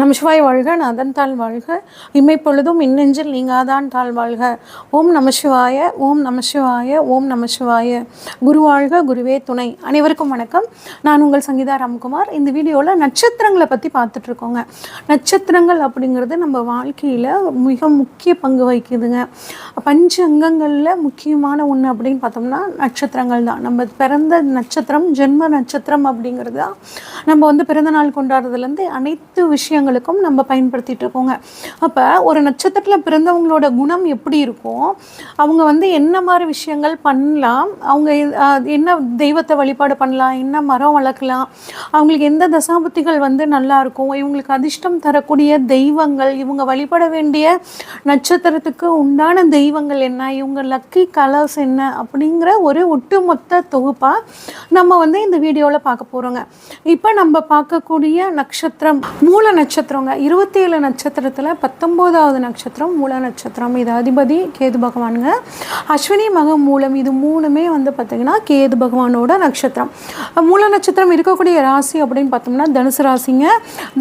நமசிவாய் வாழ்க, நாதன் தாழ் வாழ்க, இம்மைப்பொழுதும் இன்னெஞ்சில் நீங்காதான் தாழ் வாழ்க. ஓம் நமசிவாய, ஓம் நமசிவாய, ஓம் நமசிவாய. குரு வாழ்க, குருவே துணை. அனைவருக்கும் வணக்கம். நான் உங்கள் சங்கீதா ராம்குமார். இந்த வீடியோவில் நட்சத்திரங்களை பற்றி பார்த்துட்ருக்கோங்க. நட்சத்திரங்கள் அப்படிங்கிறது நம்ம வாழ்க்கையில் மிக முக்கிய பங்கு வகிக்குதுங்க. பஞ்ச அங்கங்களில் முக்கியமான ஒன்று அப்படின்னு பார்த்தோம்னா நட்சத்திரங்கள் தான். நம்ம பிறந்த நட்சத்திரம், ஜென்ம நட்சத்திரம் அப்படிங்கிறது தான் நம்ம பிறந்த நாள் கொண்டாடுறதுலேருந்து அனைத்து விஷயங்களுக்கும் நம்ம பயன்படுத்திகிட்டு இருக்கோங்க. அப்போ ஒரு நட்சத்திரத்தில் பிறந்தவங்களோட குணம் எப்படி இருக்கும், அவங்க என்ன மாதிரி விஷயங்கள் பண்ணலாம், அவங்க என்ன தெய்வத்தை வழிபாடு பண்ணலாம், என்ன மரம் வளர்க்கலாம், அவங்களுக்கு எந்த தசாபுத்திகள் நல்லா இருக்கும், இவங்களுக்கு அதிர்ஷ்டம் தரக்கூடிய தெய்வங்கள், இவங்க வழிபட வேண்டிய நட்சத்திரத்துக்கு உண்டான தெய்வங்கள் என்ன, இவங்க லக்கி கலர்ஸ் என்ன அப்படிங்கிற ஒரு ஒட்டுமொத்த தொகுப்பாக நம்ம இந்த வீடியோவில் பார்க்க போகிறோங்க. இப்போ நம்ம பார்க்கக்கூடிய நட்சத்திரம் மூல நட்சத்திரங்க. 27 நட்சத்திரத்தில் 19வது நட்சத்திரம் மூல நட்சத்திரம். இது அதிபதி கேது பகவானுங்க. அஸ்வினி மக மூலம், இது மூணுமே பார்த்திங்கன்னா கேது பகவானோட நட்சத்திரம். மூல நட்சத்திரம் இருக்கக்கூடிய ராசி அப்படின்னு பார்த்தோம்னா தனுசு ராசிங்க.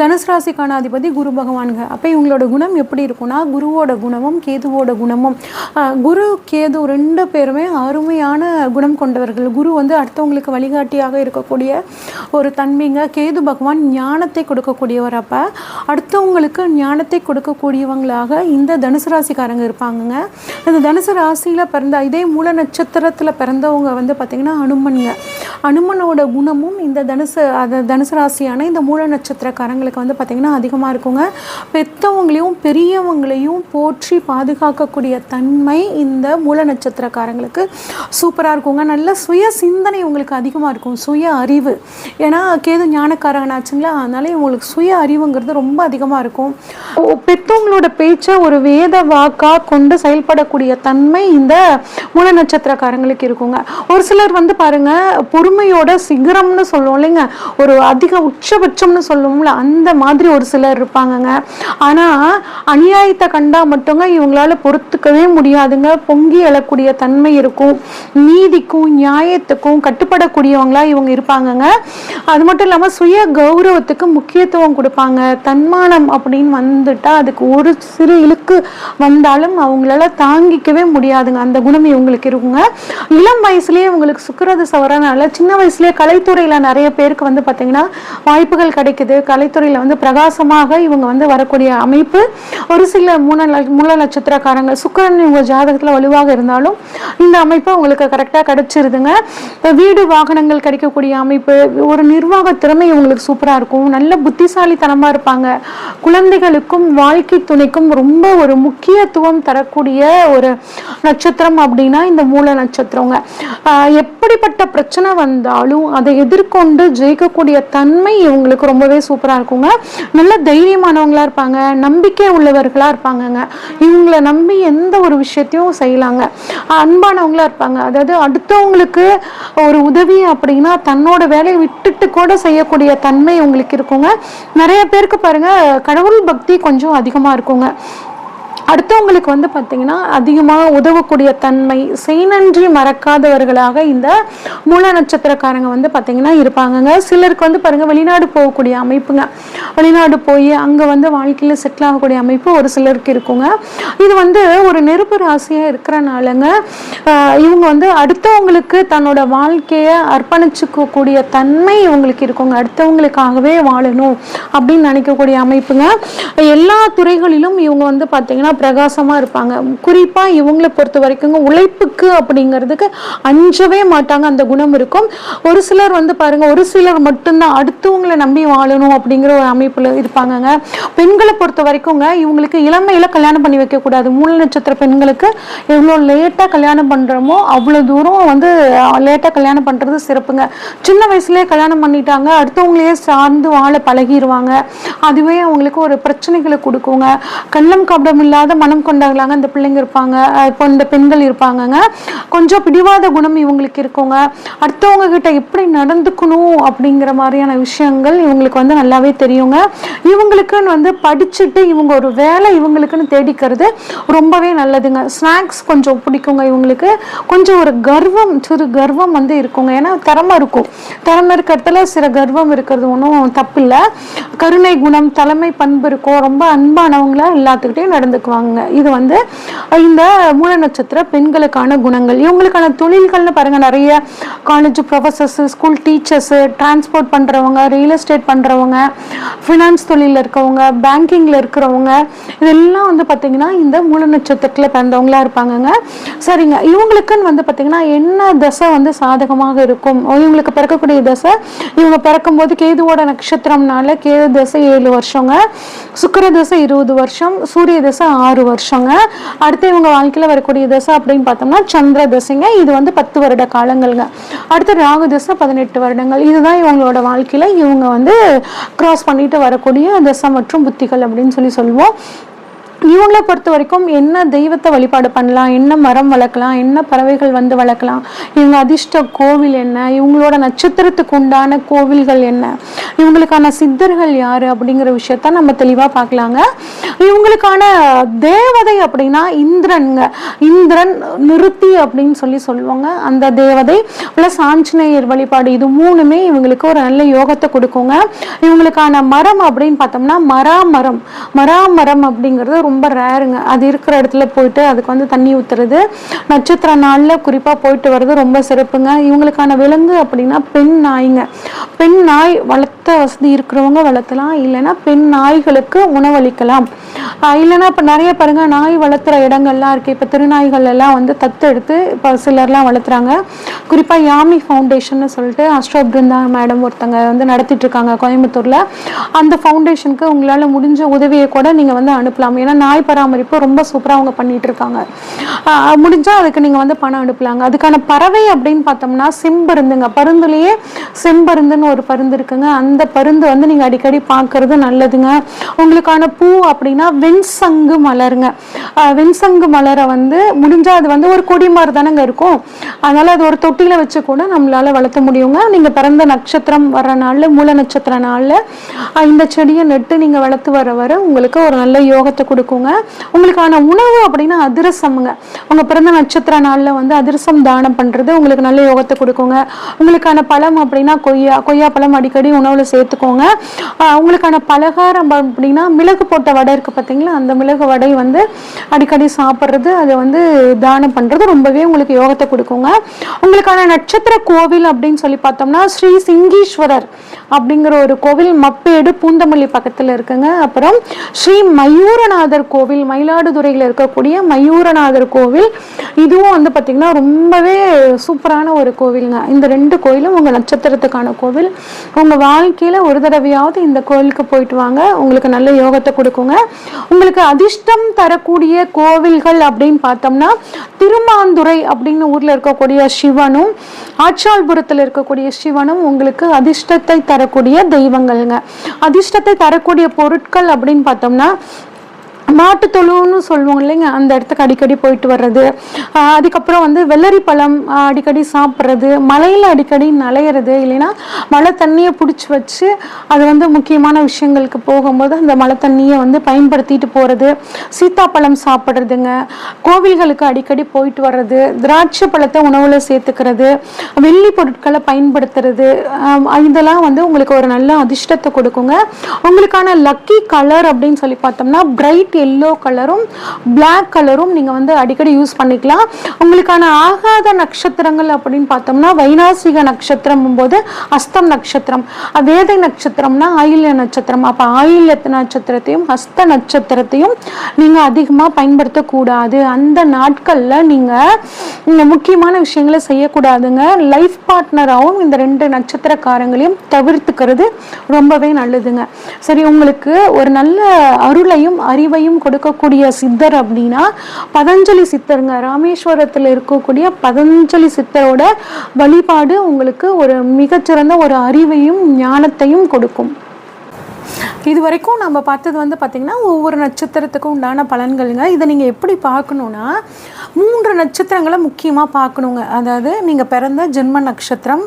தனுசு ராசிக்கான அதிபதி குரு பகவானுங்க. அப்போ இவங்களோட குணம் எப்படி இருக்குன்னா, குருவோட குணமும் கேதுவோட குணமும், குரு கேது ரெண்டு பேருமே அருமையான குணம் கொண்டவர்கள். குரு அடுத்தவங்களுக்கு வழிகாட்டியாக இருக்கக்கூடிய ஒரு தன்மைங்க. கேது பகவான் ஞானத்தை கொடுக்கக்கூடியவர். அப்போ அடுத்தவங்களுக்கு ஞானத்தை கொடுக்கக்கூடியவங்களாக இந்த தனுசு ராசிக்காரங்க இருப்பாங்கங்க. இந்த தனுசு ராசியில் பிறந்த இதே மூல நட்சத்திரத்தில் பிறந்தவங்க பார்த்திங்கன்னா அனுமனுங்க. அனுமனோட குணமும் இந்த தனுசு ராசியான இந்த மூல நட்சத்திரக்காரங்களுக்கு பார்த்திங்கன்னா அதிகமாக இருக்குங்க. பெற்றவங்களையும் பெரியவங்களையும் போற்றி பாதுகாக்கக்கூடிய தன்மை இந்த மூல நட்சத்திரக்காரங்களுக்கு சூப்பராக இருக்குங்க. நல்ல சுய சிந்தனை உங்களுக்கு அதிகமாக இருக்கும், சுய அறிவு. ஏன்னா கேது ஞானக்காரன் ஆச்சுங்களா, அதனால இவங்களுக்கு சுய அறிவுங்கிறது ரொம்ப அதிகமாக இருக்கும். பெற்றவங்களோட பேச்சை ஒரு வேத வாக்காக கொண்டு செயல்படக்கூடிய தன்மை இந்த மூல நட்சத்திரக்காரங்களுக்கு இருக்குங்க. ஒரு சிலர் பாருங்க, பொறுமையோட சிகரம்னு சொல்லுவோம் இல்லைங்க, ஒரு அதிக உச்சபட்சம்னு சொல்லுவோம்ல, அந்த மாதிரி ஒரு சிலர் இருப்பாங்கங்க. ஆனால் அநியாயத்தை கண்டா மட்டுங்க இவங்களால பொறுத்துக்கவே முடியாதுங்க. பொங்கி எழக்கூடிய தன்மை இருக்கும். நீதிக்கும் நியாயத்துக்கும் கட்டுப்படக்கூடியவங்களா இவங்க இருப்பாங்கங்க. அது மட்டும் இல்லாமல் சுய கௌரவத்துக்கு முக்கியத்துவம் கொடுப்பாங்க. தன்மானம் அப்படின்னு வந்துட்டா அதுக்கு ஒரு சிறு இழுக்கு வந்தாலும் அவங்களால தாங்கிக்கவே முடியாதுங்க. அந்த குணம் இவங்களுக்கு இருக்குங்க. இளம் வயசுலேயே இவங்களுக்கு சுக்கிரது சவரனால சின்ன வயசுலேயே கலைத்துறையில் நிறைய பேருக்கு பார்த்தீங்கன்னா வாய்ப்புகள் கிடைக்குது. கலைத்துறையில் பிரகாசமாக இவங்க வரக்கூடிய அமைப்பு ஒரு சில மூல நட்சத்திரக்காரங்க சுக்கிரன் இவங்க ஜாதகத்தில் வலுவாக இருந்தாலும் இந்த அமைப்பு உங்களுக்கு கரெக்டாக கிடைச்சிருதுங்க. வீடு வாகனங்கள் கிடைக்கக்கூடிய அமைப்பு, ஒரு நிர்வாக திறமை இவங்களுக்கு சூப்பராக இருக்கும். நல்ல புத்திசாலித்தனமாக இருப்பாங்க. குழந்தைகளுக்கும் வாழ்க்கை துணைக்கும் ரொம்ப ஒரு முக்கியத்துவம் தரக்கூடிய ஒரு நட்சத்திரம் அப்படின்னா இந்த மூல நட்சத்திரங்க. எப்படிப்பட்ட பிரச்சனை வந்தாலும் அதை எதிர்கொண்டு ஜெயிக்கக்கூடிய தன்மை இவங்களுக்கு ரொம்பவே சூப்பராக இருக்குங்க. நல்ல தைரியமானவங்களா இருப்பாங்க, நம்பிக்கை உள்ளவர்களா இருப்பாங்கங்க. இவங்களை நம்பி எந்த ஒரு விஷயத்தையும் செய்யலாங்க. அன்பானவங்களா இருப்பாங்க. அதாவது அடுத்தவங்களுக்கு ஒரு உதவி அப்படின்னா தன்னோட வேலையை விட்டுட்டு கூட செய்யக்கூடிய தன்மை உங்களுக்கு இருக்குங்க. நிறைய பேருக்கு பாருங்க கடவுள் பக்தி கொஞ்சம் அதிகமாக இருக்குங்க. அடுத்தவங்களுக்கு பார்த்தீங்கன்னா அதிகமாக உதவக்கூடிய தன்மை, செய்நன்றி மறக்காதவர்களாக இந்த மூல நட்சத்திரக்காரங்க பார்த்தீங்கன்னா இருப்பாங்கங்க. சிலருக்கு பாருங்க வெளிநாடு போகக்கூடிய அமைப்புங்க. வெளிநாடு போய் அங்கே வாழ்க்கையில் செட்டில் ஆகக்கூடிய அமைப்பு ஒரு சிலருக்கு இருக்குங்க. இது ஒரு நெருப்பு ராசியாக இருக்கிறனாலங்க இவங்க அடுத்தவங்களுக்கு தன்னோட வாழ்க்கையை அர்ப்பணிச்சுக்கக்கூடிய தன்மை இவங்களுக்கு இருக்குங்க. அடுத்தவங்களுக்காகவே வாழணும் அப்படின்னு நினைக்கக்கூடிய அமைப்புங்க. எல்லா துறைகளிலும் இவங்க பார்த்தீங்கன்னா பிரகாசமா இருப்பாங்க. குறிப்பா இவங்களை பொறுத்த வரைக்கும் உழைப்புக்கு அப்படிங்கிறதுக்கு அஞ்சவே மாட்டாங்க. அந்த குணம் இருக்கும். ஒரு சிலர் பாருங்க, ஒரு சிலர் மட்டும்தான் அடுத்தவங்களை நம்பி வாழணும் அப்படிங்கிற ஒரு அமைப்புல இருப்பாங்கங்க. பெண்களை பொறுத்த வரைக்கும்ங்க இவங்களுக்கு இளமையில கல்யாணம் பண்ணி வைக்க கூடாது. மூல நட்சத்திர பெண்களுக்கு எவ்வளோ லேட்டா கல்யாணம் பண்றோமோ அவ்வளவு தூரம் லேட்டா கல்யாணம் பண்றது சிறப்புங்க. சின்ன வயசுலயே கல்யாணம் பண்ணிட்டாங்க அடுத்தவங்களையே சார்ந்து வாழ பழகிடுவாங்க. அதுவே அவங்களுக்கு ஒரு பிரச்சனைகளை கொடுக்குங்க. கள்ளம் கபடம் இல்லாத இல்லாத மனம் கொண்டவங்களாங்க இந்த பிள்ளைங்க இருப்பாங்க, இப்போ இந்த பெண்கள் இருப்பாங்கங்க. கொஞ்சம் பிடிவாத குணம் இவங்களுக்கு இருக்குங்க. அடுத்தவங்க கிட்ட எப்படி நடந்துக்கணும் அப்படிங்கிற மாதிரியான விஷயங்கள் இவங்களுக்கு வந்து நல்லாவே தெரியுங்க. இவங்களுக்குன்னு வந்து படிச்சுட்டு இவங்க ஒரு வேலை இவங்களுக்குன்னு தேடிக்கிறது ரொம்பவே நல்லதுங்க. ஸ்நாக்ஸ் கொஞ்சம் பிடிக்குங்க இவங்களுக்கு. கொஞ்சம் ஒரு கர்வம், சிறு கர்வம் வந்து இருக்குங்க. ஏன்னா திறமை இருக்கும், திறமை இருக்கிறதுல சில கர்வம் இருக்கிறது ஒன்றும் தப்பு இல்லை. கருணை குணம், தலைமை பண்பு இருக்கும், ரொம்ப அன்பானவங்களா எல்லாத்துக்கிட்டையும் நடந்துக்குவாங்க. இது வந்து இந்த மூல நட்சத்திர பெண்களுக்கான குணங்கள். இவங்களுக்கான தொழில்கள்னு பாருங்க, நிறைய college professors, school teachers, transport பண்றவங்க, ரியல் எஸ்டேட் பண்றவங்க, ஃபினான்ஸ் தொழிலில் இருக்கவங்க, பேங்கிங்ல இருக்கிறவங்க, இதெல்லாம் வந்து பார்த்தீங்கன்னா இந்த மூல நட்சத்திரத்தில் பிறந்தவங்களா இருப்பாங்கங்க. சரிங்க, இவங்களுக்குன்னு வந்து பார்த்தீங்கன்னா என்ன தசை வந்து சாதகமாக இருக்கும்? இவங்களுக்கு பிறக்கக்கூடிய தசை, இவங்க பிறக்கும் போது கேதுவோட நட்சத்திரம்னால கேது தசை 7 வருஷங்க, சுக்கிர தசை 20 வருஷம், சூரிய தசை 6 வருஷங்க. அடுத்து இவங்க வாழ்க்கையில் வரக்கூடிய தசை அப்படின்னு பார்த்தோம்னா சந்திர தசைங்க. இது வந்து 10 வருட காலங்கள்ங்க. அடுத்து ராகு தசை 18 வருடங்கள். இதுதான் இவங்களோட வாழ்க்கையில இவங்க வந்து கிராஸ் பண்ணிட்டு வரக்கூடிய தசை மற்றும் புத்திகள் அப்படின்னு சொல்லுவோம். இவங்களை பொறுத்த வரைக்கும் என்ன தெய்வத்தை வழிபாடு பண்ணலாம், என்ன மரம் வளர்க்கலாம், என்ன பறவைகள் வந்து வளர்க்கலாம், இவங்க அதிர்ஷ்ட கோவில் என்ன, இவங்களோட நட்சத்திரத்துக்கு உண்டான கோவில்கள் என்ன, இவங்களுக்கான சித்தர்கள் யாரு அப்படிங்கிற விஷயத்த நம்ம தெளிவாக பார்க்கலாங்க. இவங்களுக்கான தேவதை அப்படின்னா இந்திரனுங்க. இந்திரன், நிருத்தி அப்படின்னு சொல்லுவாங்க அந்த தேவதை, பிளஸ் ஆஞ்சநேயர் வழிபாடு, இது மூணுமே இவங்களுக்கு ஒரு நல்ல யோகத்தை கொடுக்குங்க. இவங்களுக்கான மரம் அப்படின்னு பார்த்தோம்னா மராமரம். மராமரம் அப்படிங்கிறது ரொம்ப ரேருங்க. அது இருக்கிற இடத்துல போயிட்டு அதுக்கு வந்து தண்ணி ஊத்துறது, நட்சத்திர நாள்ல குறிப்பா போயிட்டு வர்றது ரொம்ப சிறப்புங்க. இவங்களுக்கான விலங்கு அப்படின்னா பெண் நாய்ங்க. பெண் நாய் வளர்த்த வசதி இருக்கிறவங்க வளர்த்தலாம், இல்லைன்னா பெண் நாய்களுக்கு உணவளிக்கலாம். இல்லைன்னா இப்போ நிறைய பாருங்க நாய் வளர்த்துற இடங்கள்லாம் இருக்கு. இப்போ திருநாய்கள் எல்லாம் வந்து தத்து எடுத்து இப்போ சிலர்லாம் வளர்த்துறாங்க. குறிப்பா யாமி ஃபவுண்டேஷன் சொல்லிட்டு அஸ்ட்ரோ பிருந்தா மேடம் ஒருத்தங்க வந்து நடத்திட்டு இருக்காங்க கோயம்புத்தூர்ல. அந்த ஃபவுண்டேஷனுக்கு உங்களால முடிஞ்ச உதவியை கூட நீங்க வந்து அனுப்பலாம். ஏன்னா நாய் பராமரிப்பு ரொம்ப சூப்பரா அவங்க பண்ணிட்டு இருக்காங்க. முடிஞ்சா அதுக்கு நீங்க வந்து பணம் அனுப்பலாங்க. அதுக்கான பறவை அப்படின்னு பார்த்தோம்னா செம்பருந்துங்க. பருந்துலயே செம்பருந்துன்னு ஒரு பருந்து இருக்குங்க. அந்த பருந்து வந்து நீங்க அடிக்கடி பார்க்கறது நல்லதுங்க. உங்களுக்கான பூ அப்படின்னா வெண்சங்கு மலருங்க. வெண்சங்கு மலரை வந்து முடிஞ்சா அது வந்து ஒரு கொடி மாதிரி தானங்க இருக்கும், அதனால அது ஒரு தொட்டியில வச்சு கூட நம்மளால வளர்த்த முடியுங்க. நீங்க பிறந்த நட்சத்திரம் வர்ற நாள்ல, மூல நட்சத்திர நாள்ல இந்த செடியை நட்டு நீங்க வளர்த்து வர உங்களுக்கு ஒரு நல்ல யோகத்தை கொடுக்குங்க. உங்களுக்கான உணவு அப்படின்னா அதிரசம்ங்க. உங்க பிறந்த நட்சத்திர நாள்ல வந்து அதிரசம் தானம் பண்றது உங்களுக்கு நல்ல யோகத்தை கொடுக்குங்க. உங்களுக்கான பழம் அப்படின்னா கொய்யா பழம் அடிக்கடி உணவுல சேர்த்துக்கோங்க. உங்களுக்கான பலகாரம் அப்படின்னா மிளகு போட்ட வடை இருக்கு பார்த்தீங்களா, அந்த மிளகு வடை வந்து அடிக்கடி சாப்பிட்றது, அதை வந்து தானம் பண்றது ரொம்பவே உங்களுக்கு யோகத்தை கொடுக்குங்க. உங்களுக்கான நட்சத்திர கோவில் அப்படின்னு சொல்லி பார்த்தோம்னா ஸ்ரீ சிங்கீஸ்வரர் அப்படிங்கிற ஒரு கோவில் மப்பேடு பூந்தமல்லி பக்கத்துல இருக்குங்க. அப்புறம் ஸ்ரீ மயூரநாதர் கோவில், மயிலாடுதுறையில் இருக்கக்கூடிய மயூரநாதர் கோவில், இதுவும் வந்து பார்த்தீங்கன்னா ரொம்பவே சூப்பரான ஒரு கோவிலுங்க. இந்த 2 கோயிலும் உங்க நட்சத்திரத்துக்கான கோவில். உங்க வாழ்க்கையில ஒரு தடவையாவது இந்த கோவிலுக்கு போயிட்டு வாங்க, உங்களுக்கு நல்ல யோகத்தை கொடுக்குங்க. உங்களுக்கு அதிர்ஷ்டம் தரக்கூடிய கோவில்கள் அப்படின்னு பார்த்தோம்னா திருமாந்துறை அப்படின்னு ஊர்ல இருக்கக்கூடிய சிவனும், ஆச்சால்புரத்தில் இருக்கக்கூடிய சிவனும் உங்களுக்கு அதிர்ஷ்டத்தை தரக்கூடிய தெய்வங்கள்ங்க. அதிர்ஷ்டத்தை தரக்கூடிய பொருட்கள் அப்படின்னு பார்த்தோம்னா மாட்டுத்தொழுன்னு சொல்லுவோம் இல்லைங்க, அந்த இடத்துக்கு அடிக்கடி போயிட்டு வர்றது. அதுக்கப்புறம் வந்து வெள்ளரி பழம் அடிக்கடி சாப்பிட்றது, மலையில் அடிக்கடி நலையிறது, இல்லைன்னா மழை தண்ணியை பிடிச்சி வச்சு அது வந்து முக்கியமான விஷயங்களுக்கு போகும்போது அந்த மழை தண்ணியை வந்து பயன்படுத்திட்டு போகிறது, சீத்தாப்பழம் சாப்பிட்றதுங்க, கோவில்களுக்கு அடிக்கடி போயிட்டு வர்றது, திராட்சை பழத்தை உணவில் சேர்த்துக்கிறது, வெள்ளி பொருட்களை பயன்படுத்துறது, இதெல்லாம் வந்து உங்களுக்கு ஒரு நல்ல அதிர்ஷ்டத்தை கொடுக்குங்க. உங்களுக்கான லக்கி கலர் அப்படின்னு சொல்லி பார்த்தோம்னா பிரைட் எல்லோ கலரும் பிளாக் கலரும் நீங்க வந்து அடிக்கடி யூஸ் பண்ணிக்கலாம். உங்களுக்கான ஆகாத நட்சத்திரங்கள் அப்படின்னு பார்த்தோம்னா வைநாசிக நட்சத்திரம் போது அஸ்தம் நட்சத்திரம், வேதை நட்சத்திரம்னா ஆயில்ய நட்சத்திரம். அப்ப ஆயில்ய நட்சத்திரத்தையும் ஹஸ்த நட்சத்திரத்தையும் நீங்க அதிகமா பயன்படுத்தக்கூடாது. அந்த நாட்கள்ல நீங்க முக்கியமான விஷயங்களை செய்யக்கூடாதுங்க. லைஃப் பார்ட்னராகவும் இந்த 2 நட்சத்திரக்காரங்களையும் தவிர்த்துக்கிறது ரொம்பவே நல்லதுங்க. சரி, உங்களுக்கு ஒரு நல்ல அருளையும் அறிவையும் கொடுக்கக்கூடிய சித்தர் அப்படின்னா பதஞ்சலி சித்தருங்க. ராமேஸ்வரத்தில் இருக்கக்கூடிய பதஞ்சலி சித்தரோட வழிபாடு உங்களுக்கு ஒரு மிகச்சிறந்த ஒரு அறிவையும் ஞானத்தையும் கொடுக்கும். இது வரைக்கும் நம்ம பார்த்தது வந்து பார்த்திங்கன்னா ஒவ்வொரு நட்சத்திரத்துக்கும் உண்டான பலன்களுங்க. இதை நீங்கள் எப்படி பார்க்கணுன்னா 3 நட்சத்திரங்களை முக்கியமாக பார்க்கணுங்க. அதாவது நீங்கள் பிறந்த ஜென்ம நட்சத்திரம்,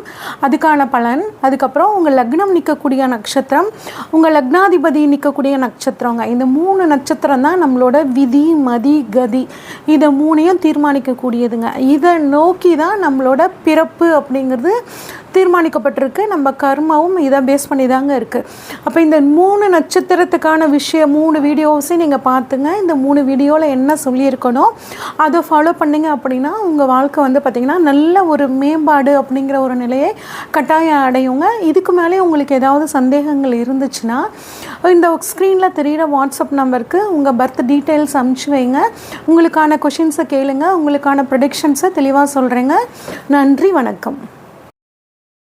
அதுக்கான பலன், அதுக்கப்புறம் உங்கள் லக்னம் நிற்கக்கூடிய நட்சத்திரம், உங்கள் லக்னாதிபதி நிற்கக்கூடிய நட்சத்திரங்க. இந்த 3 நட்சத்திரம் தான் நம்மளோட விதி, மதி, கதி, இதை 3ஐயும் தீர்மானிக்கக்கூடியதுங்க. இதை நோக்கி தான் நம்மளோட பிறப்பு அப்படிங்கிறது தீர்மானிக்கப்பட்டிருக்கு. நம்ம கர்மாவும் இதை பேஸ் பண்ணி தாங்க இருக்குது. அப்போ இந்த 3 நட்சத்திரத்துக்கான விஷயம் 3 வீடியோஸையும் நீங்கள் பார்த்துங்க. இந்த 3 வீடியோவில் என்ன சொல்லியிருக்கணும் அதை ஃபாலோ பண்ணிங்க அப்படின்னா உங்கள் வாழ்க்கை வந்து பார்த்திங்கன்னா நல்ல ஒரு மேம்பாடு அப்படிங்கிற ஒரு நிலையை கட்டாயம் அடையுங்க. இதுக்கு மேலே உங்களுக்கு ஏதாவது சந்தேகங்கள் இருந்துச்சுன்னா இந்த ஸ்க்ரீனில் தெரிகிற வாட்ஸ்அப் நம்பருக்கு உங்கள் பர்த் டீட்டெயில்ஸ் அனுப்பிச்சி வைங்க. உங்களுக்கான கொஷின்ஸை கேளுங்க, உங்களுக்கான ப்ரெடிக்ஷன்ஸை தெளிவாக சொல்கிறேங்க. நன்றி, வணக்கம்.